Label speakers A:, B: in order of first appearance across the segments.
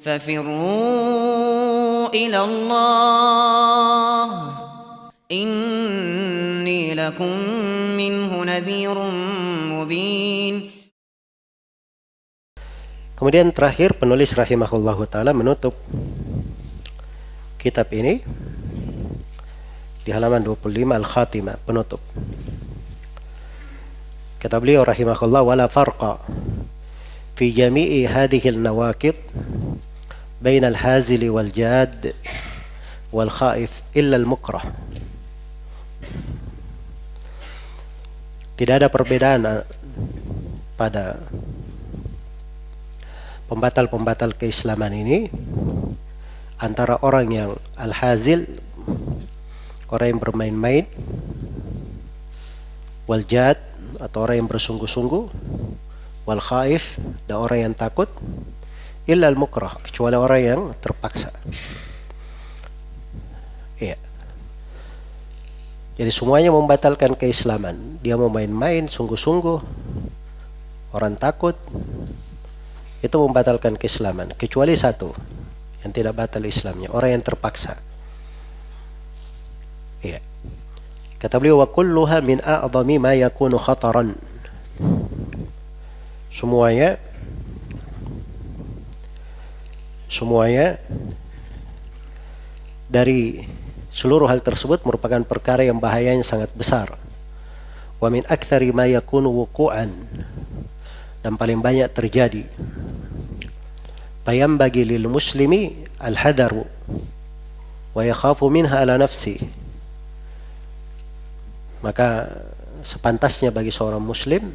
A: ففروا إلى الله إني لكم منه نذير مبين.
B: Kemudian terakhir penulis rahimahullahu ta'ala menutup kitab ini di halaman 25 al-khatimah, penutup. Kata beliau rahimahullah, wala farqa fi jami'i hadhihi al-nawaqid baina al-hazil wal jad wal khaif illa al-mukrah. Tidak ada perbedaan pada pembatal-pembatal keislaman ini antara orang yang al-hazil, orang yang bermain-main, wal jad, atau orang yang bersungguh-sungguh, wal khaif, dan orang yang takut, illa al-mukrah, kecuali orang yang terpaksa. Iya. Jadi semuanya membatalkan keislaman. Dia mau main-main, sungguh-sungguh, orang takut, itu membatalkan keislaman. Kecuali satu yang tidak batal Islamnya, orang yang terpaksa. Iya. Kata beliau, wa kulluha min a'zami ma yakunu khataran. Semuanya dari seluruh hal tersebut merupakan perkara yang bahayanya sangat besar. Wa min aktsari ma yakunu wuqu'an, dan paling banyak terjadi. Fayambagi lil muslimi al-hadaru wa yakhafu minha ala nafsi. Maka sepantasnya bagi seorang muslim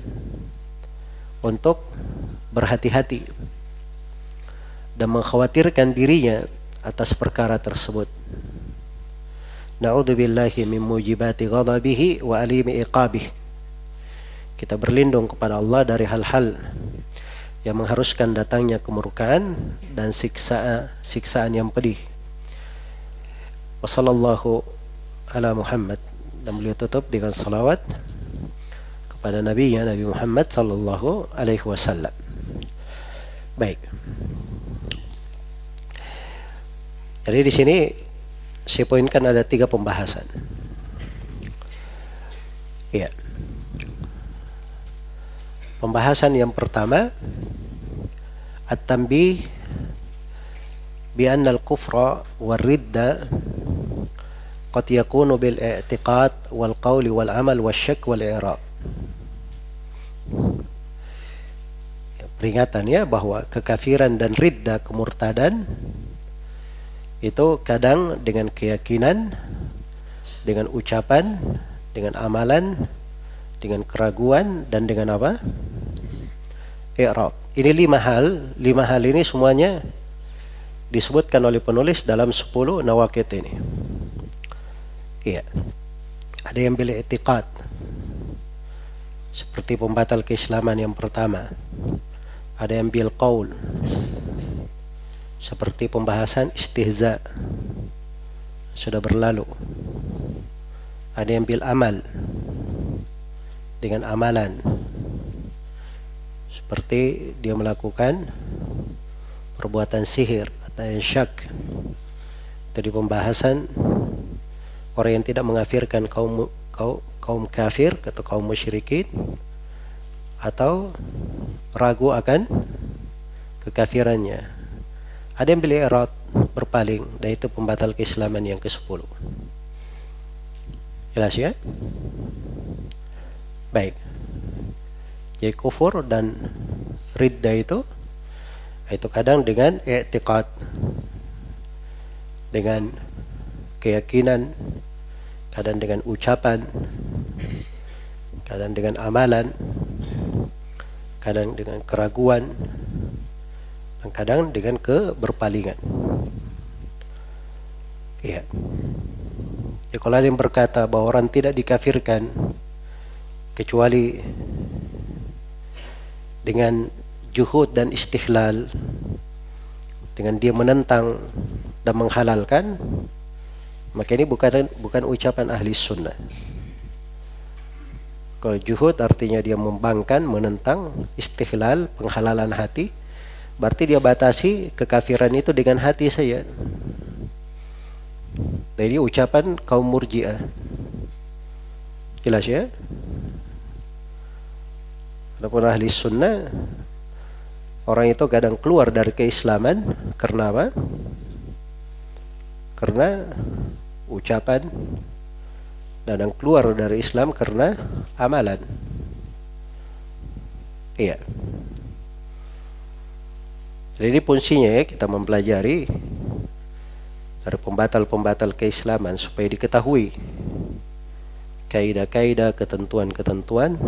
B: untuk berhati-hati dan mengkhawatirkan dirinya atas perkara tersebut. Na'udzubillahi min mujibati ghadabihi wa alimi iqabih. Kita berlindung kepada Allah dari hal-hal yang mengharuskan datangnya kemurkaan dan siksaan yang pedih. Wa sallallahu ala Muhammad, dan beliau tutup dengan salawat kepada nabinya Nabi Muhammad sallallahu alaihi wasallam. Baik. Jadi di sini saya poinkan ada 3 pembahasan. Iya. Pembahasan yang pertama, at-tanbih bi anna al-kufra war-ridda qad yakunu bil i'tiqad wal qawl wal amal wasyak wal i'rab. Peringatannya bahwa kekafiran dan ridda, kemurtadan, itu kadang dengan keyakinan, dengan ucapan, dengan amalan, dengan keraguan, dan dengan apa? I'rab. Ini 5 hal. 5 hal ini semuanya disebutkan oleh penulis dalam 10 nawaqid ini. Iya. Ada yang bil i'tiqad, seperti pembatal keislaman yang pertama. Ada yang bil qaul, seperti pembahasan istihza, sudah berlalu. Ada yang bil amal, dengan amalan, seperti dia melakukan perbuatan sihir atau yang syak. Itu di pembahasan orang yang tidak mengkafirkan kaum kafir atau kaum musyrikin, atau ragu akan kekafirannya. Ada yang bil i'rad, berpaling, dan itu pembatal keislaman yang ke-10. Jelas ya? Baik. Jadi kufur dan ridda itu kadang dengan i'tiqad, dengan keyakinan, kadang dengan ucapan, kadang dengan amalan, kadang dengan keraguan, dan kadang dengan keberpalingan. Iya. Ya, kalau ada yang berkata bahwa orang tidak dikafirkan kecuali dengan juhud dan istihlal, dengan dia menentang dan menghalalkan, maka ini bukan ucapan ahli sunnah. Kalau juhud artinya dia membangkang, menentang, istihlal, penghalalan hati, berarti dia batasi kekafiran itu dengan hati saja. Jadi ucapan kaum Murji'ah. Jelas ya? Adapun ahli sunnah, orang itu kadang keluar dari keislaman karena apa? Karena ucapan, dan keluar dari Islam karena amalan. Iya. Jadi ini fungsinya ya, kita mempelajari dari pembatal-pembatal keislaman supaya diketahui kaidah-kaidah, ketentuan-ketentuan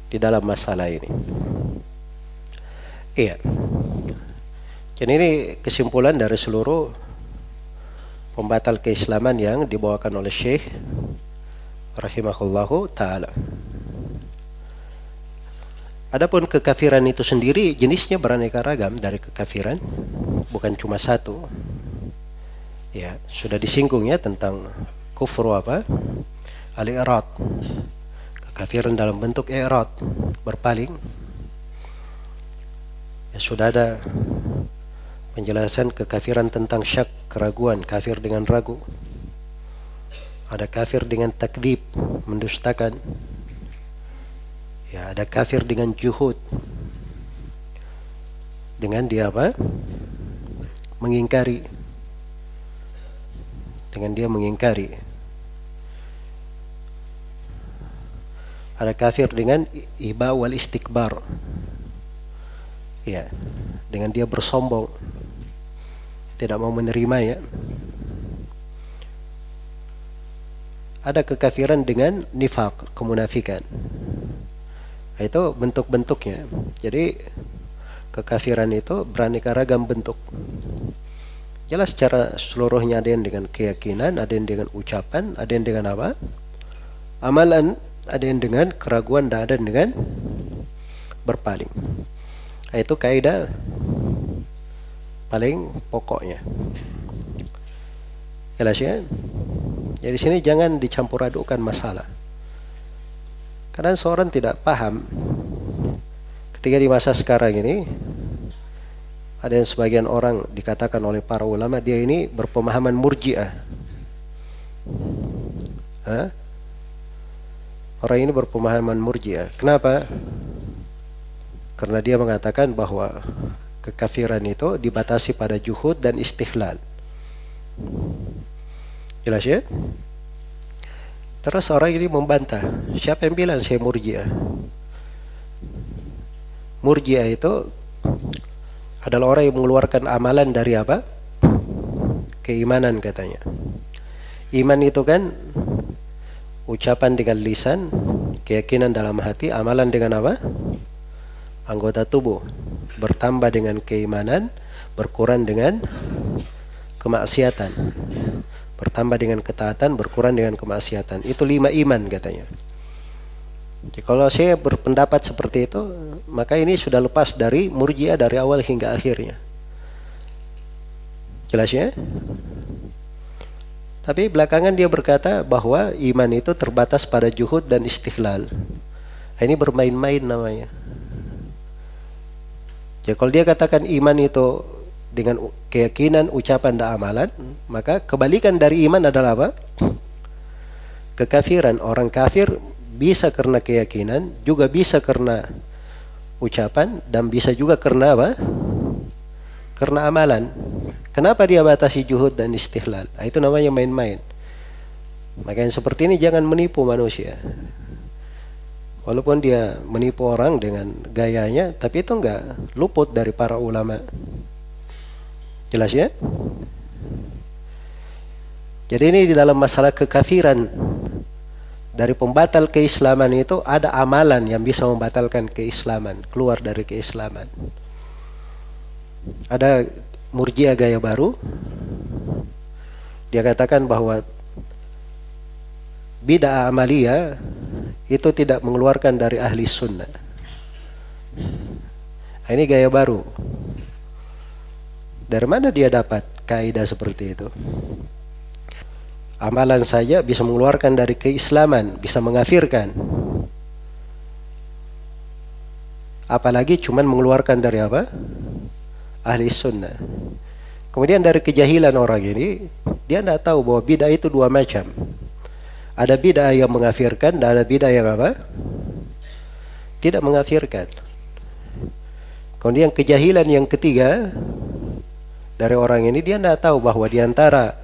B: di dalam masalah ini. Iya. Jadi ini kesimpulan dari seluruh pembatal keislaman yang dibawakan oleh Syekh rahimahullahu ta'ala. Adapun kekafiran itu sendiri jenisnya beraneka ragam dari kekafiran, bukan cuma satu. Ya, sudah disinggung ya tentang kufur apa? Al-i'rad. Kekafiran dalam bentuk i'rad, berpaling. Ya, sudah ada penjelasan kekafiran tentang syak, keraguan, kafir dengan ragu. Ada kafir dengan takdzib, mendustakan. Ya, ada kafir dengan juhud. Dengan dia apa? Mengingkari. Dengan dia mengingkari. Ada kafir dengan iba wal istikbar. Ya, dengan dia bersombong, tidak mau menerima ya. Ada kekafiran dengan nifaq, kemunafikan. Itu bentuk-bentuknya. Jadi kekafiran itu beraneka ragam bentuk. Jelas secara seluruhnya, ada yang dengan keyakinan, ada yang dengan ucapan, ada yang dengan apa? Amalan, ada yang dengan keraguan, dan ada yang dengan berpaling. Itu kaidah paling pokoknya. Jelas ya? Jadi sini jangan dicampur adukan masalah. Kadang seorang tidak paham ketika di masa sekarang ini ada yang sebagian orang dikatakan oleh para ulama dia ini berpemahaman Murji'ah. Orang ini berpemahaman Murji'ah. Kenapa? Karena dia mengatakan bahwa kekafiran itu dibatasi pada juhud dan istighlal. Jelas ya? Terus orang ini membantah, siapa yang bilang saya Murji'ah? Murji'ah itu adalah orang yang mengeluarkan amalan dari apa? Keimanan katanya. Iman itu kan ucapan dengan lisan, keyakinan dalam hati, amalan dengan apa? Anggota tubuh. Bertambah dengan keimanan, berkurang dengan kemaksiatan. Bertambah dengan ketaatan, berkurang dengan kemaksiatan. Itu 5 iman katanya. Jadi kalau saya berpendapat seperti itu, maka ini sudah lepas dari Murji'ah dari awal hingga akhirnya. Jelas ya? Tapi belakangan dia berkata bahwa iman itu terbatas pada juhud dan istighlal. Ini bermain-main namanya. Jadi kalau dia katakan iman itu dengan keyakinan, ucapan, dan amalan, maka kebalikan dari iman adalah apa? Kekafiran. Orang kafir bisa karena keyakinan, juga bisa karena ucapan, dan bisa juga karena apa? Karena amalan. Kenapa dia batasi juhud dan istighlal? Itu namanya main-main. Maka yang seperti ini jangan menipu manusia. Walaupun dia menipu orang dengan gayanya, tapi itu enggak luput dari para ulama. Jelas ya? Jadi ini di dalam masalah kekafiran, dari pembatal keislaman itu ada amalan yang bisa membatalkan keislaman, keluar dari keislaman. Ada Murji'ah gaya baru. Dia katakan bahwa bid'ah amaliyah itu tidak mengeluarkan dari ahli sunnah. Ini gaya baru. Dari mana dia dapat kaidah seperti itu? Amalan saja bisa mengeluarkan dari keislaman, bisa mengkafirkan. Apalagi cuman mengeluarkan dari apa? ahli sunnah. Kemudian dari kejahilan orang ini, dia tidak tahu bahwa bid'ah itu dua macam. Ada bid'ah yang mengafirkan dan ada bid'ah yang apa? Tidak mengafirkan. Kemudian kejahilan yang ketiga dari orang ini, dia tidak tahu bahwa di antara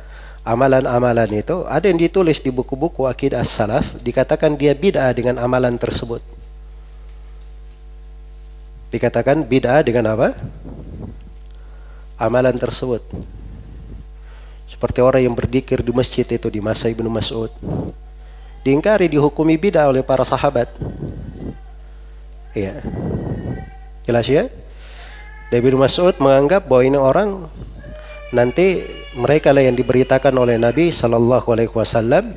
B: amalan-amalan itu ada yang ditulis di buku-buku akidah salaf, dikatakan dia bid'ah dengan amalan tersebut. Dikatakan bid'ah dengan apa? Amalan tersebut. Seperti orang yang berzikir di masjid itu di masa Ibnu Mas'ud. Diingkari, dihukumi bid'ah oleh para sahabat. Iya. Jelas ya? Ibnu Mas'ud menganggap bahwa ini orang nanti mereka lah yang diberitakan oleh Nabi sallallahu alaihi wasallam,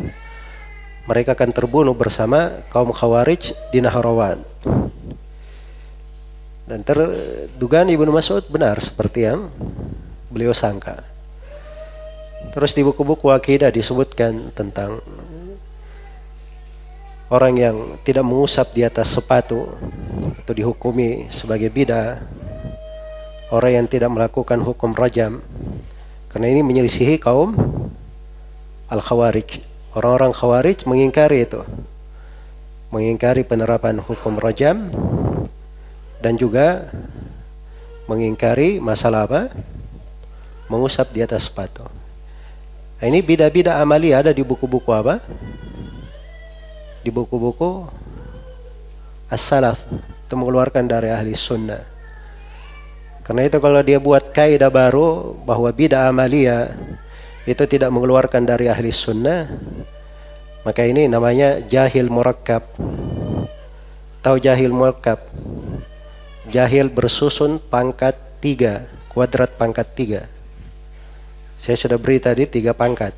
B: mereka akan terbunuh bersama kaum Khawarij di Nahrawan. Dan dugaan Ibnu Mas'ud benar seperti yang beliau sangka. Terus di buku-buku akidah disebutkan tentang orang yang tidak mengusap di atas sepatu atau dihukumi sebagai bid'ah, orang yang tidak melakukan hukum rajam, karena ini menyelisihi kaum Al-Khawarij. Orang-orang Khawarij mengingkari itu, mengingkari penerapan hukum rajam dan juga mengingkari masalah apa? Mengusap di atas sepatu. Nah, ini bid'ah-bid'ah amali ada di buku-buku apa? Di buku-buku as-salaf, itu mengeluarkan dari ahli sunnah. Karena itu kalau dia buat kaidah baru bahwa bid'ah amaliyah itu tidak mengeluarkan dari ahli sunnah, maka ini namanya jahil murakkab. Tahu jahil murakkab? Jahil bersusun pangkat 3, kuadrat pangkat 3. Saya sudah beri tadi 3 pangkat.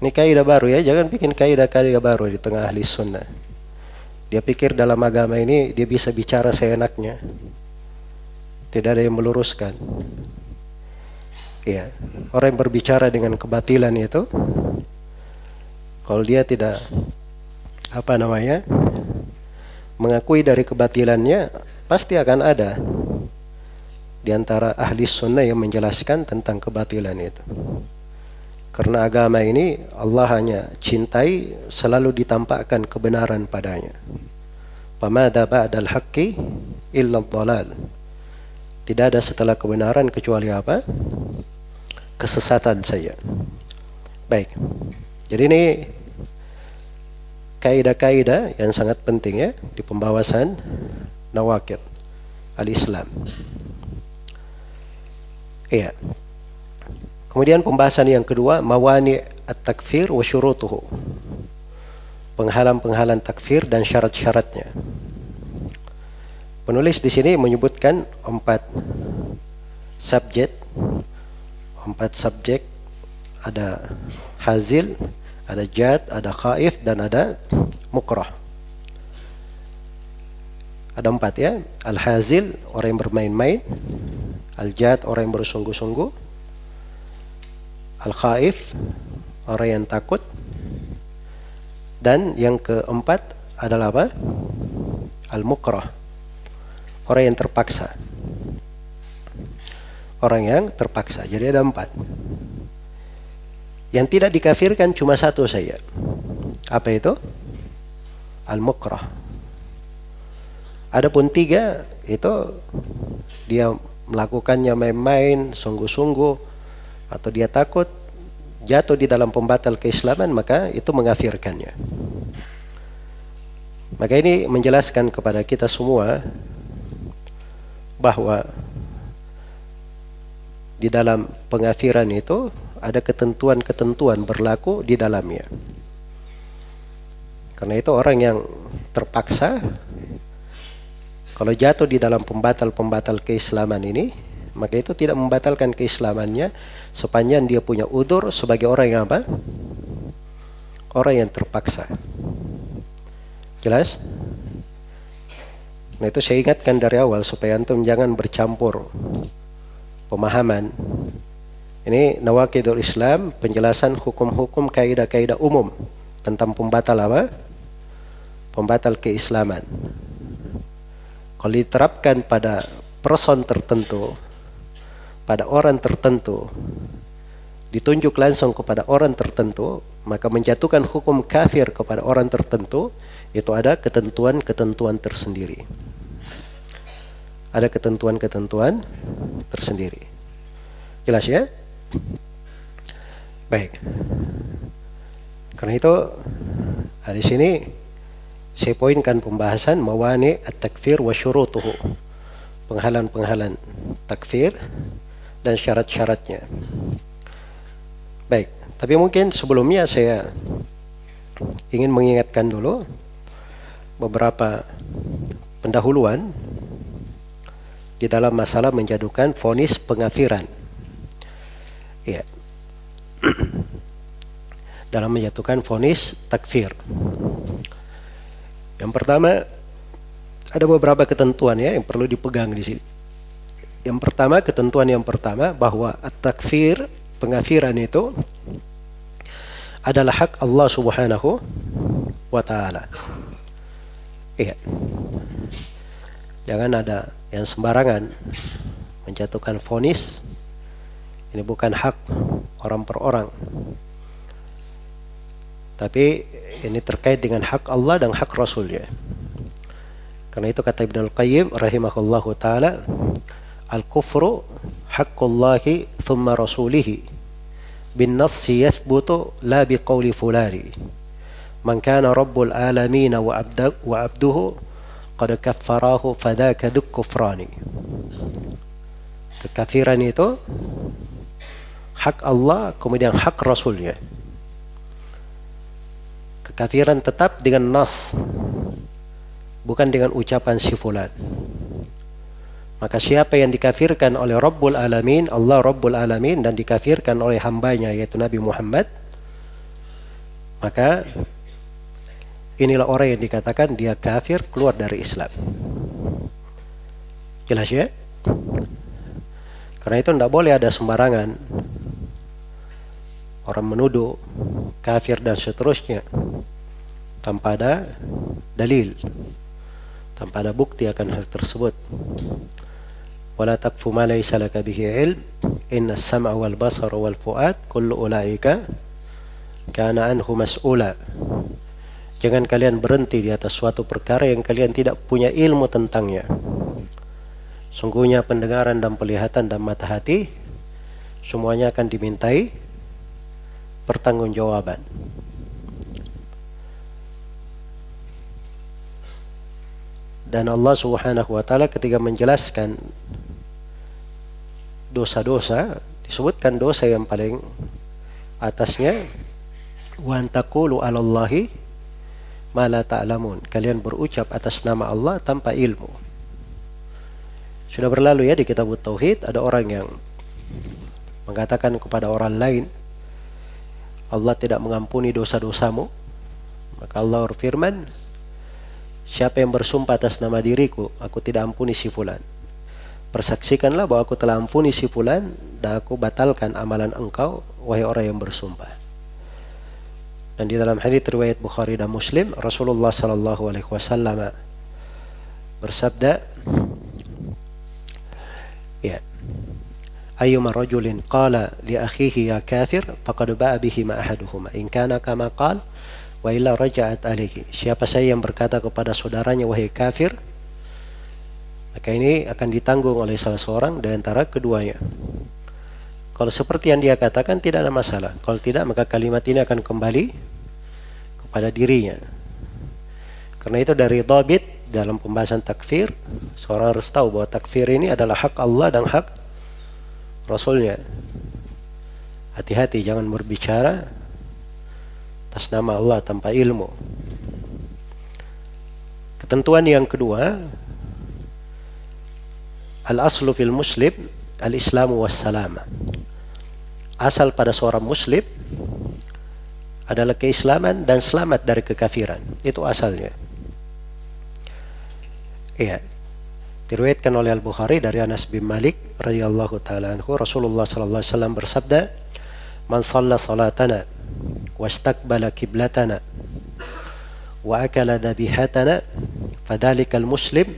B: Ini kaidah baru ya, jangan bikin kaidah-kaidah baru di tengah ahli sunnah. Dia pikir dalam agama ini dia bisa bicara seenaknya. Tidak ada yang meluruskan. Iya, orang yang berbicara dengan kebatilan itu, kalau dia tidak mengakui dari kebatilannya, pasti akan ada di antara ahli sunnah yang menjelaskan tentang kebatilan itu. Karena agama ini Allah hanya cintai selalu ditampakkan kebenaran padanya. Famadza ba'dal haqqi illa dhalal. Tidak ada setelah kebenaran kecuali apa? Kesesatan saja. Baik. Jadi ini kaidah-kaidah yang sangat penting ya di pembahasan nawaqid al-Islam. Iya. Kemudian pembahasan yang kedua, mawani at-takfir wa syurutuhu. Penghalang-penghalang takfir dan syarat-syaratnya. Penulis di sini menyebutkan 4 subjek. 4 subjek, ada hazil, ada jad, ada khaif, dan ada mukrah. Ada 4 ya. Al-hazil, orang yang bermain-main. Al-jad, orang yang bersungguh-sungguh. Al-khaif, orang yang takut. Dan yang keempat adalah apa? Al-mukrah, orang yang terpaksa. Orang yang terpaksa. Jadi ada 4. Yang tidak dikafirkan cuma 1 saja. Apa itu? Al-mukrah. Adapun 3 itu dia melakukannya main-main, sungguh-sungguh, atau dia takut jatuh di dalam pembatal keislaman, maka itu mengafirkannya. Maka ini menjelaskan kepada kita semua bahwa di dalam pengafiran itu ada ketentuan-ketentuan berlaku di dalamnya. Karena itu orang yang terpaksa, kalau jatuh di dalam pembatal-pembatal keislaman ini, maka itu tidak membatalkan keislamannya sepanjang dia punya udzur sebagai orang yang apa? Orang yang terpaksa. Jelas? Nah itu saya ingatkan dari awal supaya antum jangan bercampur pemahaman. Ini nawaqidul Islam, penjelasan hukum-hukum kaidah-kaidah umum tentang pembatal apa? Pembatal keislaman. Kalau diterapkan pada person tertentu, pada orang tertentu, ditunjuk langsung kepada orang tertentu, maka menjatuhkan hukum kafir kepada orang tertentu itu ada ketentuan-ketentuan tersendiri. Ada ketentuan-ketentuan tersendiri. Jelas ya? Baik. Karena itu di sini saya poinkan pembahasan mawani at-takfir wa syurutuhu. Penghalang-penghalang takfir dan syarat-syaratnya. Baik, tapi mungkin sebelumnya saya ingin mengingatkan dulu beberapa pendahuluan di dalam masalah menjatuhkan vonis pengafiran. Ya. Dalam menjatuhkan vonis takfir. Yang pertama, ada beberapa ketentuan ya yang perlu dipegang di sini. Ketentuan yang pertama bahwa at-takfir, pengafiran itu adalah hak Allah Subhanahu wa taala. Iya. Jangan ada yang sembarangan menjatuhkan vonis. Ini bukan hak orang per orang. Tapi ini terkait dengan hak Allah dan hak Rasulnya. Karena itu kata Ibnu Al-Qayyim rahimahullahu taala, al-kufru haqqullahi thumma rasulihi bin nassi yathbutu la biqauli fulani man kana rabbul alamin wa abduhu qad kaffarahu fadhaka dzuk kufrani. Kekafiran itu hak Allah kemudian hak Rasulnya. Kekafiran tetap dengan nas, bukan dengan ucapan si fulan. Maka siapa yang dikafirkan oleh Rabbul Alamin, Allah Rabbul Alamin, dan dikafirkan oleh hambanya yaitu Nabi Muhammad, maka inilah orang yang dikatakan dia kafir, keluar dari Islam. Jelas ya? Karena itu tidak boleh ada sembarangan orang menuduh kafir dan seterusnya tanpa ada dalil, tanpa ada bukti akan hal tersebut. Wala taqfu ma laysa laka bihi ilm inna as-sam'a wal basara wal fu'ad kullu ulaika kana anhu mas'ula. Jangan kalian berhenti di atas suatu perkara yang kalian tidak punya ilmu tentangnya. Sungguhnya pendengaran dan penglihatan dan mata hati semuanya akan dimintai pertanggungjawaban. Dan Allah Subhanahu wa taala ketika menjelaskan dosa-dosa, disebutkan dosa yang paling atasnya wa antaqulu 'alallahi ma la ta'lamun. Kalian berucap atas nama Allah tanpa ilmu. Sudah berlalu ya di kitab Tauhid, ada orang yang mengatakan kepada orang lain, Allah tidak mengampuni dosa-dosamu. Maka Allah berfirman, siapa yang bersumpah atas nama diriku, aku tidak ampuni si fulan, persaksikanlah bahwa aku telah ampuni si fulan dan aku batalkan amalan engkau, wahai orang yang bersumpah. Dan di dalam hadits riwayat Bukhari dan Muslim, Rasulullah sallallahu alaihi wasallam bersabda, ya, ayyuma rajulin qala li akhihi ya kafir faqad ba'a bihi ma ahaduhuma in kana kama qala wa illa raja'at alaihi. Siapa saja yang berkata kepada saudaranya wahai kafir, maka ini akan ditanggung oleh salah seorang di antara keduanya. Kalau seperti yang dia katakan tidak ada masalah. Kalau tidak, maka kalimat ini akan kembali kepada dirinya. Karena itu dari dhabit dalam pembahasan takfir, seorang harus tahu bahwa takfir ini adalah hak Allah dan hak Rasulnya. Hati-hati jangan berbicara atas nama Allah tanpa ilmu. Ketentuan yang kedua, al-aslu fil muslim al-islamu wassalama. Asal pada seorang muslim adalah keislaman dan selamat dari kekafiran. Itu asalnya. Iya. Diriwayatkan oleh Al-Bukhari dari Anas bin Malik radhiyallahu taala anhu, Rasulullah sallallahu alaihi wasallam bersabda, "Man shalla salatana wastaqbala qiblatana wa akala dhabihatana fadzalikal muslim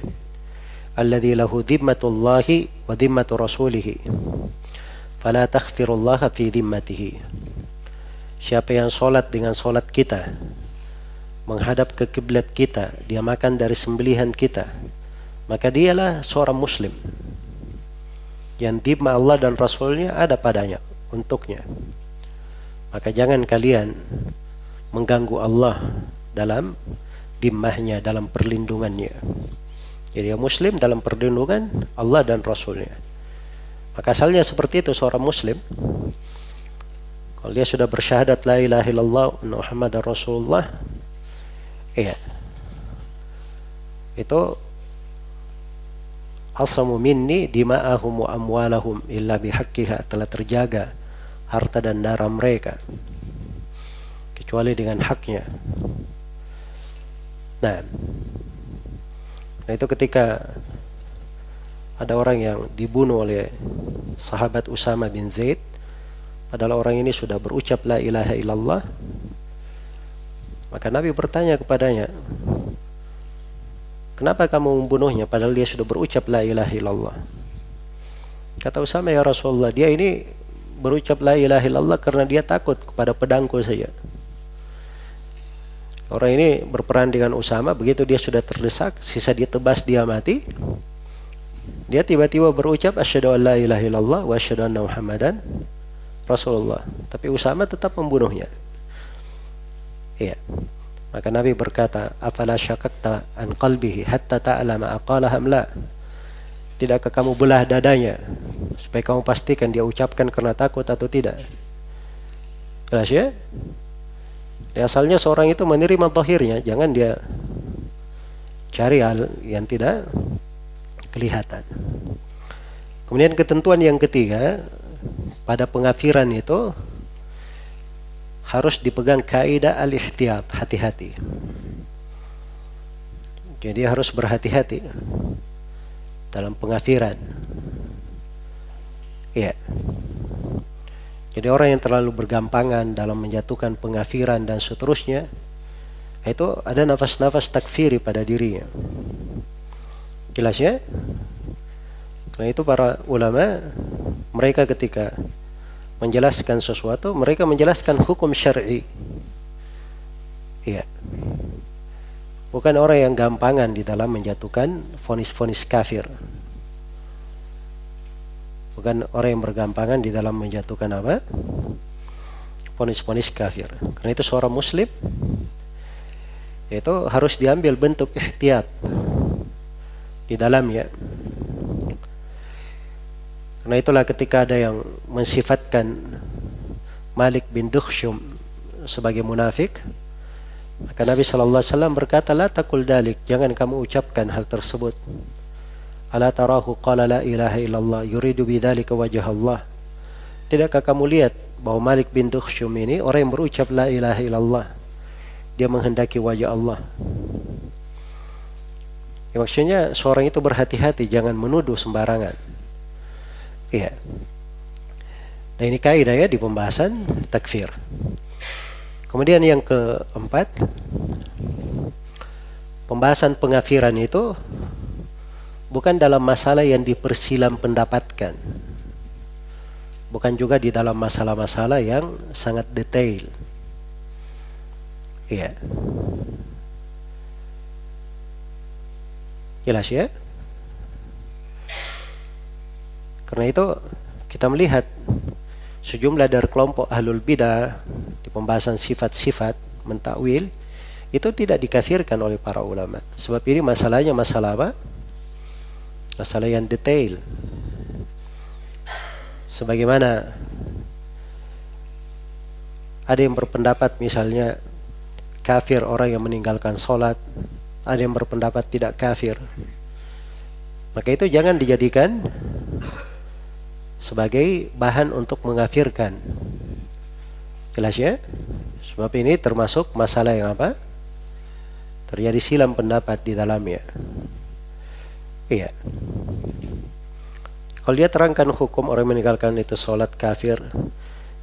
B: alladzi lahu dhimmatullahi wa dhimmatu rasulih fala takhfirullaha fi dhimmatihi. Siapa yang sholat dengan sholat kita, menghadap ke kiblat kita, dia makan dari sembelihan kita, maka dialah seorang muslim yang dhimma Allah dan Rasulnya ada padanya, untuknya. Maka jangan kalian mengganggu Allah dalam dhimmahnya, dalam perlindungannya. Jadi yang muslim dalam perlindungan Allah dan Rasulnya. Maka asalnya seperti itu seorang muslim. Kalau dia sudah bersyahadat la ilaha illallah Muhammadar Rasulullah, iya, itu asamu minni dima'ahum wa amwalahum illa bihaqqiha, telah terjaga harta dan darah mereka kecuali dengan haknya. Nah itu ketika ada orang yang dibunuh oleh sahabat Usama bin Zaid, adalah orang ini sudah berucap la ilaha illallah, maka Nabi bertanya kepadanya, kenapa kamu membunuhnya padahal dia sudah berucap la ilaha illallah? Kata Usama, ya Rasulullah, dia ini berucap la ilaha illallah karena dia takut kepada pedangku saja. Orang ini berperan dengan Usama, begitu dia sudah terdesak, sisa dia tebas, dia mati. Dia tiba-tiba berucap asyhadu an la ilaha illallah wa asyhadu anna Muhammadan Rasulullah. Tapi Usama tetap membunuhnya. Iya. Maka Nabi berkata, afala syakakta an qalbihi hatta ta'lama aqalaha am la? Tidakkah kamu belah dadanya supaya kamu pastikan dia ucapkan karena takut atau tidak? Jelas ya? Asalnya seorang itu menerima zahirnya, jangan dia cari hal yang tidak kelihatan. Kemudian ketentuan yang ketiga, pada pengafiran itu harus dipegang kaidah al-ihtiyat, hati-hati. Jadi harus berhati-hati dalam pengafiran. Iya. Jadi orang yang terlalu bergampangan dalam menjatuhkan pengafiran dan seterusnya, itu ada nafas-nafas takfiri pada dirinya. Jelas ya? Karena itu para ulama, mereka ketika menjelaskan sesuatu, mereka menjelaskan hukum syar'i. Iya. Bukan orang yang gampangan di dalam menjatuhkan vonis-vonis kafir. Bukan orang yang bergampangan di dalam menjatuhkan apa? Vonis-vonis kafir. Karena itu seorang muslim itu harus diambil bentuk ihtiyat di dalamnya. Karena itulah ketika ada yang mensifatkan Malik bin Dukhshum sebagai munafik, maka Nabi SAW berkata, la taqul dalik, jangan kamu ucapkan hal tersebut. Ala tarahu qala la ilaha illallah yuridu bidzalika wajh Allah. Tidakkah kamu lihat bahwa Malik bin Dukhshum ini orang yang berucap la ilaha illallah, dia menghendaki wajah Allah. Ya, maksudnya seorang itu berhati-hati, jangan menuduh sembarangan. Iya. Dan ini kaidah ya di pembahasan takfir. Kemudian yang keempat, pembahasan pengafiran itu bukan dalam masalah yang dipersilam pendapatkan, bukan juga di dalam masalah-masalah yang sangat detail. Iya. Jelas ya? Karena itu kita melihat sejumlah dari kelompok ahlul bidah di pembahasan sifat-sifat mentakwil itu tidak dikafirkan oleh para ulama. Sebab ini masalahnya masalah apa? Masalah yang detail. Sebagaimana ada yang berpendapat misalnya kafir orang yang meninggalkan sholat, ada yang berpendapat tidak kafir. Maka itu jangan dijadikan sebagai bahan untuk mengafirkan. Jelas ya? Sebab ini termasuk masalah yang apa? Terjadi silam pendapat di dalamnya. Iya. Kalau dia terangkan hukum orang meninggalkan itu sholat kafir,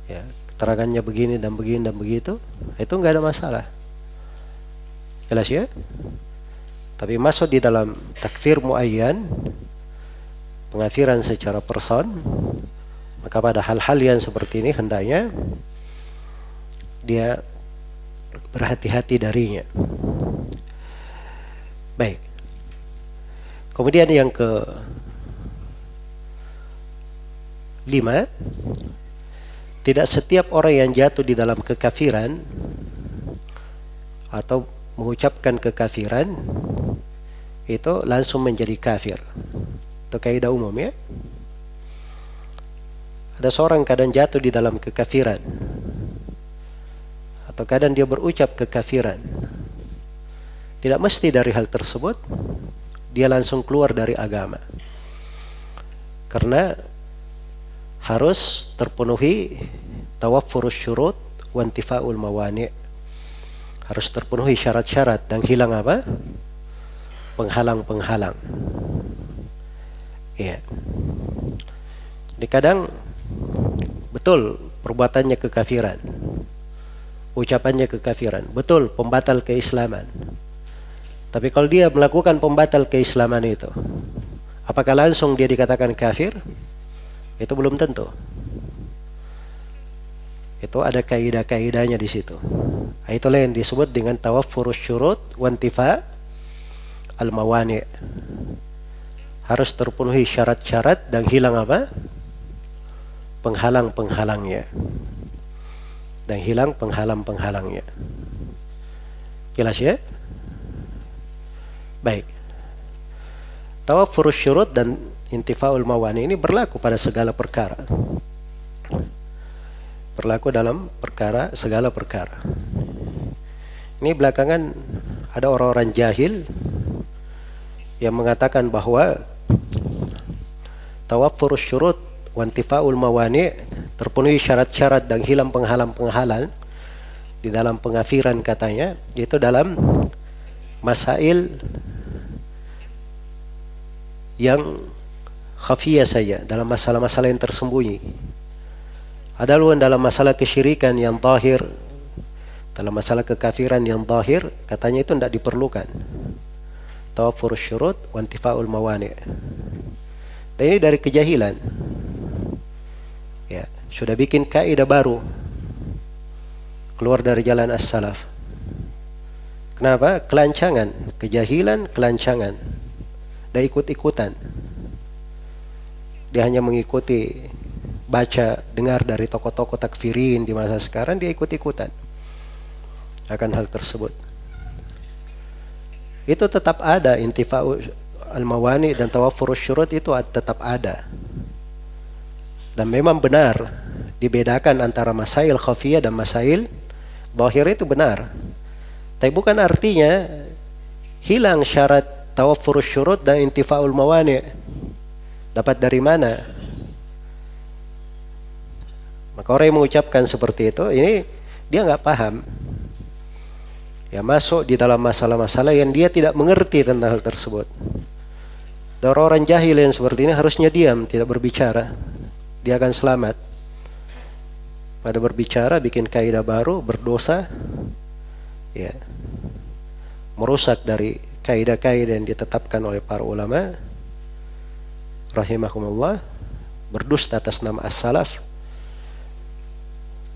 B: ya, keterangannya begini dan begini dan begitu, itu nggak ada masalah. Jelas ya? Tapi masuk di dalam takfir muayyan, pengafiran secara person, maka pada hal-hal yang seperti ini hendaknya dia berhati-hati darinya. Baik. Kemudian yang ke 5, tidak setiap orang yang jatuh di dalam kekafiran atau mengucapkan kekafiran itu langsung menjadi kafir. Itu kaidah umum ya. Ada seorang kadang jatuh di dalam kekafiran atau kadang dia berucap kekafiran. Tidak mesti dari hal tersebut dia langsung keluar dari agama. Karena harus terpenuhi tawaffurus syurut wa intifa'ul mawani'. Harus terpenuhi syarat-syarat dan hilang apa? Penghalang-penghalang. Iya. Jadi kadang betul perbuatannya kekafiran, ucapannya kekafiran, betul pembatal keislaman. Tapi kalau dia melakukan pembatal keislaman itu, apakah langsung dia dikatakan kafir? Itu belum tentu. Itu ada kaidah-kaidahnya di situ. Itulah yang disebut dengan tawaffurus syurut wa intifa' al-mawani'. Harus terpenuhi syarat-syarat dan hilang apa? Penghalang-penghalangnya. Dan hilang penghalang-penghalangnya. Jelas ya? Baik. Tawaffurus syurut dan intifa'ul mawani ini berlaku pada segala perkara. Berlaku dalam perkara, segala perkara. Ini belakangan ada orang-orang jahil yang mengatakan bahwa tawaffurus syurut wa intifa'ul mawani, terpenuhi syarat-syarat dan hilang penghalang-penghalang di dalam pengafiran katanya, yaitu dalam masail yang khafiyah saja, dalam masalah-masalah yang tersembunyi. Adapun dalam masalah kesyirikan yang zahir, dalam masalah kekafiran yang zahir, katanya itu tidak diperlukan tawaffurus syurut wa intifa'ul mawani'. Dan ini dari kejahilan. Ya, sudah bikin kaidah baru, keluar dari jalan as-salaf. Kenapa? Kelancangan, kejahilan, kelancangan, dan ikut-ikutan. Dia hanya mengikuti, baca, dengar dari tokoh-tokoh takfirin di masa sekarang, dia ikut-ikutan akan hal tersebut. Itu tetap ada, intifa'u al-mawani dan tawaffurus syurut itu tetap ada. Dan memang benar dibedakan antara masail khafiyah dan masail zahir, itu benar. Tapi bukan artinya hilang syarat tawaffurus syurut dan intifa'ul mawani'. Dapat dari mana? Maka orang yang mengucapkan seperti itu, ini dia nggak paham. Ya, masuk di dalam masalah-masalah yang dia tidak mengerti tentang hal tersebut. Dan orang jahil yang seperti ini harusnya diam, tidak berbicara. Dia akan selamat. Pada berbicara, bikin kaidah baru, berdosa, ya, merusak dari kaidah-kaidah yang ditetapkan oleh para ulama rahimahumullah, berdusta atas nama as-salaf.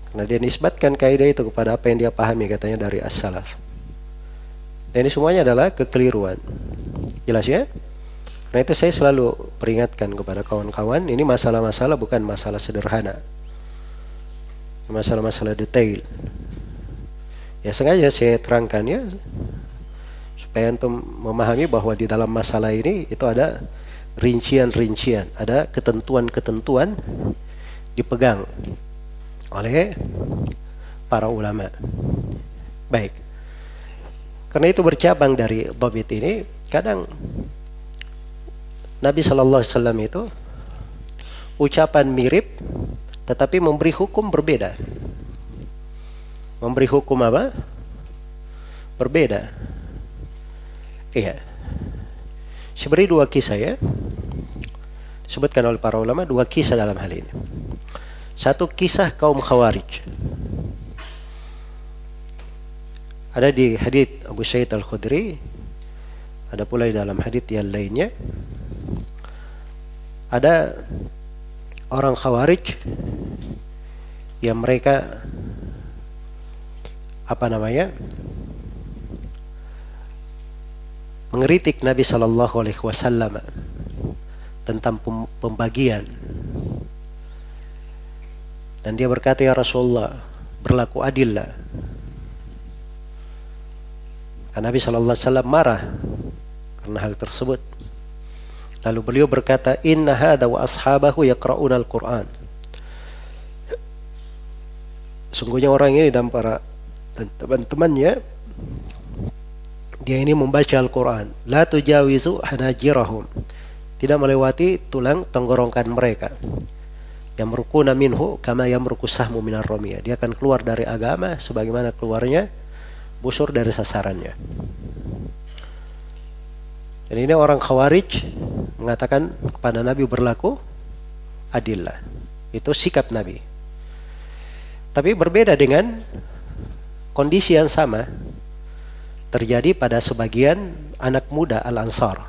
B: Karena dia nisbatkan kaidah itu kepada apa yang dia pahami, katanya dari as-salaf. Dan ini semuanya adalah kekeliruan. Jelas ya? Karena itu saya selalu peringatkan kepada kawan-kawan, ini masalah-masalah bukan masalah sederhana. Masalah-masalah detail. Ya sengaja saya terangkan ya, supaya antum memahami bahwa di dalam masalah ini itu ada rincian-rincian, ada ketentuan-ketentuan dipegang oleh para ulama. Baik. Karena itu bercabang dari dhabit ini, kadang Nabi sallallahu alaihi wasallam itu ucapan mirip tetapi memberi hukum berbeda. Memberi hukum apa? Berbeda. Iya. Saya beri dua kisah ya. Disebutkan oleh para ulama dua kisah dalam hal ini. Satu kisah kaum Khawarij. Ada di hadits Abu Sa'id Al-Khudri Ada pula di dalam hadits yang lainnya, ada orang Khawarij yang mereka mengkritik Nabi Shallallahu Alaihi Wasallam tentang pembagian, dan dia berkata, ya Rasulullah, berlaku adillah. Karena Nabi Shallallahu Alaihi Wasallam marah karena hal tersebut. Lalu beliau berkata, inna hadha wa ashabahu yaqra'una al-Quran. Sungguhnya orang ini dan para teman-temannya, dia ini membaca Al-Quran. La tujawizu hanajirahum, tidak melewati tulang tenggorokan mereka. Yamrukuna minhu kama yamruku sahmu minar ramiyah. Dia akan keluar dari agama sebagaimana keluarnya busur dari sasarannya. Dan ini orang Khawarij mengatakan kepada Nabi berlaku adillah. Itu sikap Nabi. Tapi berbeda dengan kondisi yang sama terjadi pada sebagian anak muda Al-Ansar.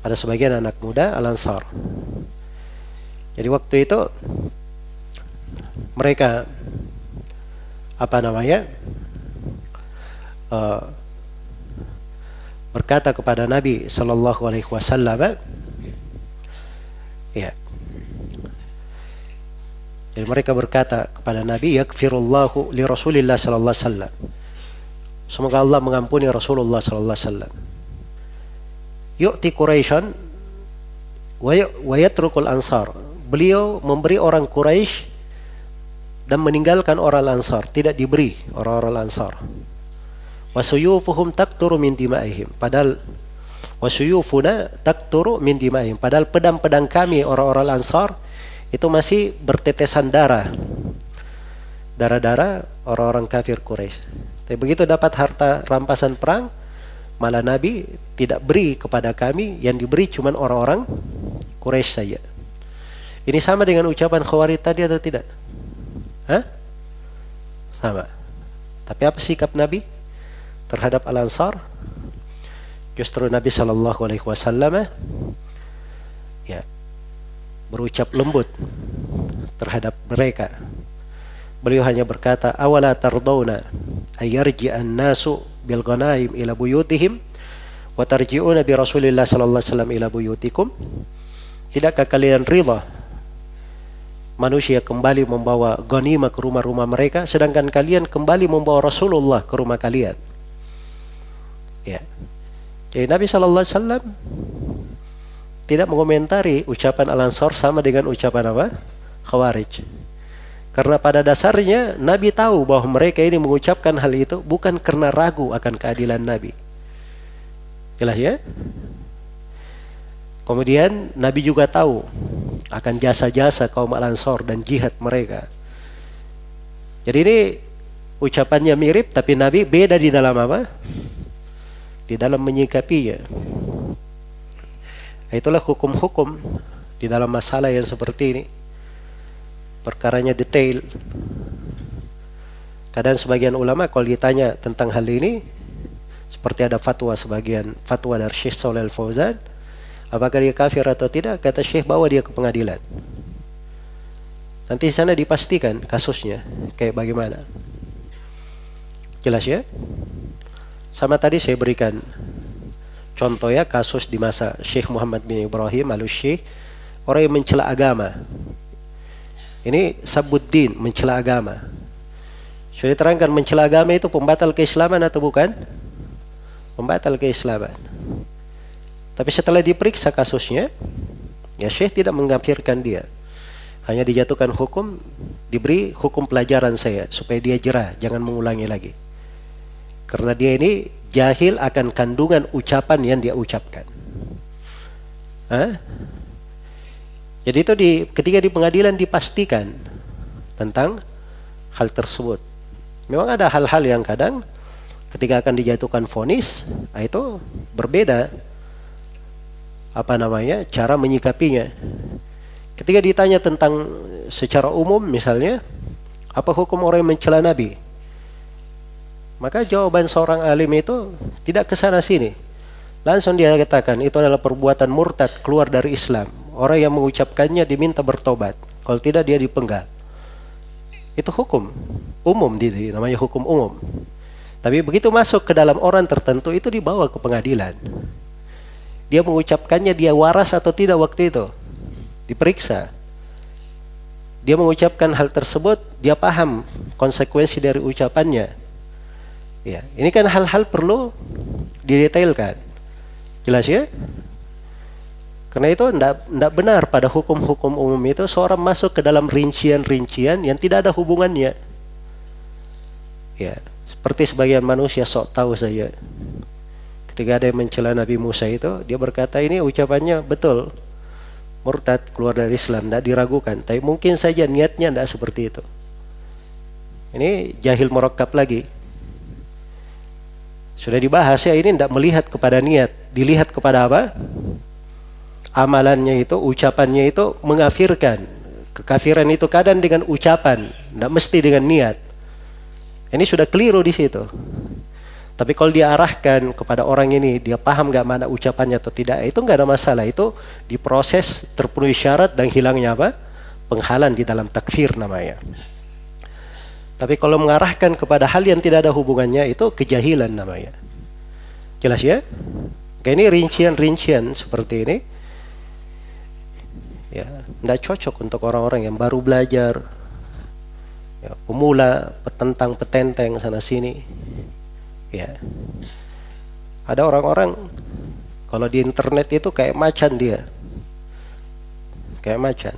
B: Pada sebagian anak muda Al-Ansar. Jadi waktu itu mereka berkata kepada Nabi Sallallahu Alaihi Wasallam, ya. Jadi mereka berkata kepada Nabi, yakfirullahu li Rasulillah Sallallahu Alaihi Wasallam. Semoga Allah mengampuni Rasulullah Sallallahu Alaihi Wasallam. Yu'ti Quraisyan wa yatrukul Ansar. Beliau memberi orang Quraisy dan meninggalkan orang Ansar, tidak diberi orang-orang Ansar. Wasuyufuhum takturu min dima'ihim, padahal wasuyufuna takturu min dima'ihim, padahal pedang-pedang kami orang-orang Ansar itu masih bertetesan darah-darah orang-orang kafir Quraisy. Tapi begitu dapat harta rampasan perang, malah Nabi tidak beri kepada kami, yang diberi cuma orang-orang Quraisy saja. Ini sama dengan ucapan Khawarij tadi atau tidak? Sama. Tapi apa sikap Nabi terhadap Al-Ansar? Justru Nabi Sallallahu Alaihi Wasallam berucap lembut terhadap mereka. Beliau hanya berkata, awala tardawna ayyarji'an nasu bil ghanaim ila buyutihim wa tarji'una bi Rasulillah sallallahu alaihi wasallam ila buyutikum. Tidakkah kalian rida manusia kembali membawa ghanimah ke rumah-rumah mereka, sedangkan kalian kembali membawa Rasulullah ke rumah kalian? Ya. Jadi Nabi sallallahu alaihi wasallam tidak mengomentari ucapan Al-Ansar sama dengan ucapan apa? Khawarij. Karena pada dasarnya Nabi tahu bahwa mereka ini mengucapkan hal itu bukan karena ragu akan keadilan Nabi. Jelas ya? Kemudian Nabi juga tahu akan jasa-jasa kaum Al-Ansar dan jihad mereka. Jadi ini ucapannya mirip, tapi Nabi beda di dalam apa? Di dalam menyikapinya. Itulah hukum-hukum di dalam masalah yang seperti ini. Perkaranya detail. Kadang sebagian ulama kalau ditanya tentang hal ini, seperti ada sebagian fatwa dari Syekh Shalih Al-Fauzan, apakah dia kafir atau tidak, kata Syekh bawa dia ke pengadilan. Nanti di sana dipastikan kasusnya kayak bagaimana. Jelas ya? Sama tadi saya berikan contoh ya, kasus di masa Syekh Muhammad bin Ibrahim Al-Syekh, orang yang mencela agama. Ini Sabuddin, mencela agama. Sudah diterangkan mencela agama itu pembatal keislaman atau bukan? Pembatal keislaman. Tapi setelah diperiksa kasusnya, ya Syekh tidak mengkafirkan dia. Hanya dijatuhkan hukum, diberi hukum pelajaran saya supaya dia jerah, jangan mengulangi lagi. Karena dia ini jahil akan kandungan ucapan yang dia ucapkan. Jadi itu ketika di pengadilan dipastikan tentang hal tersebut. Memang ada hal-hal yang kadang ketika akan dijatuhkan vonis, itu berbeda cara menyikapinya. Ketika ditanya tentang secara umum misalnya, apa hukum orang yang mencela Nabi? Maka jawaban seorang alim itu tidak ke sana sini. Langsung dia katakan itu adalah perbuatan murtad, keluar dari Islam. Orang yang mengucapkannya diminta bertobat. Kalau tidak dia dipenggal. Itu hukum umum, namanya hukum umum. Tapi begitu masuk ke dalam orang tertentu itu dibawa ke pengadilan. Dia mengucapkannya, dia waras atau tidak waktu itu? Diperiksa. Dia mengucapkan hal tersebut, dia paham konsekuensi dari ucapannya. Ya, ini kan hal-hal perlu didetailkan. Jelas ya? Karena itu tidak benar pada hukum-hukum umum itu seorang masuk ke dalam rincian-rincian yang tidak ada hubungannya. Ya, seperti sebagian manusia sok tahu saja. Ketika ada yang mencela Nabi Musa itu, dia berkata ini ucapannya betul. Murtad, keluar dari Islam, tidak diragukan. Tapi mungkin saja niatnya tidak seperti itu. Ini jahil murakkab lagi. Sudah dibahas ya, ini tidak melihat kepada niat. Dilihat kepada apa? Amalannya itu, ucapannya itu mengkafirkan. Kekafiran itu kadang dengan ucapan, tidak mesti dengan niat. Ini sudah keliru di situ. Tapi kalau diarahkan kepada orang ini, dia paham gak mana ucapannya atau tidak, itu gak ada masalah. Itu diproses, terpenuhi syarat dan hilangnya apa? Penghalang di dalam takfir namanya. Tapi kalau mengarahkan kepada hal yang tidak ada hubungannya, itu kejahilan namanya. Jelas ya? Kayak ini rincian-rincian seperti ini, ya, tidak cocok untuk orang-orang yang baru belajar, ya, pemula, petentang, petenteng sana sini. Ya, ada orang-orang kalau di internet itu kayak macan dia, kayak macan.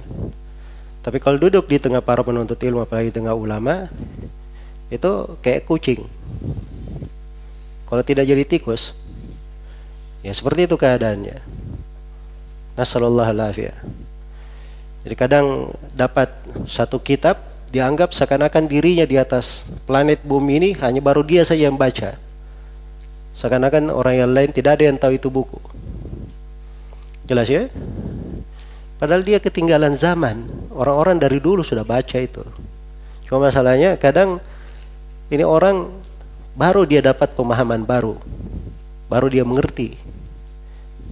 B: Tapi kalau duduk di tengah para penuntut ilmu, apalagi di tengah ulama, itu kayak kucing. Kalau tidak jadi tikus, ya seperti itu keadaannya. Nasallallahu alaihi. Jadi kadang dapat satu kitab, dianggap seakan-akan dirinya di atas planet bumi ini hanya baru dia saja yang baca. Seakan-akan orang yang lain tidak ada yang tahu itu buku. Jelas ya? Padahal dia ketinggalan zaman. Orang-orang dari dulu sudah baca itu. Cuma masalahnya kadang ini orang baru dia dapat pemahaman baru. Baru dia mengerti.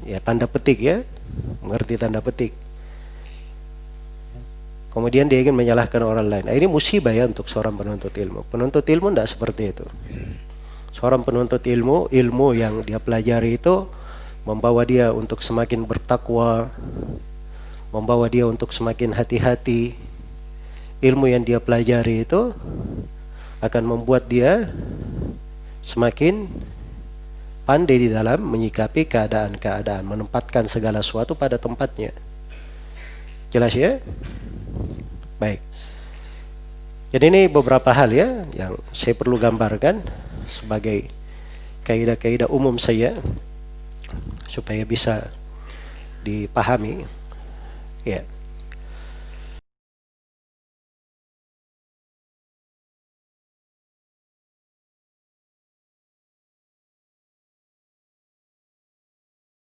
B: Ya, tanda petik ya. Mengerti tanda petik. Kemudian dia ingin menyalahkan orang lain. Nah, ini musibah ya untuk seorang penuntut ilmu. Penuntut ilmu tidak seperti itu. Seorang penuntut ilmu, ilmu yang dia pelajari itu membawa dia untuk semakin bertakwa, membawa dia untuk semakin hati-hati. Ilmu yang dia pelajari itu akan membuat dia semakin pandai di dalam menyikapi keadaan-keadaan, menempatkan segala sesuatu pada tempatnya. Jelas ya? Baik. Jadi ini beberapa hal ya yang saya perlu gambarkan sebagai kaidah-kaidah umum saya supaya bisa dipahami. Ya.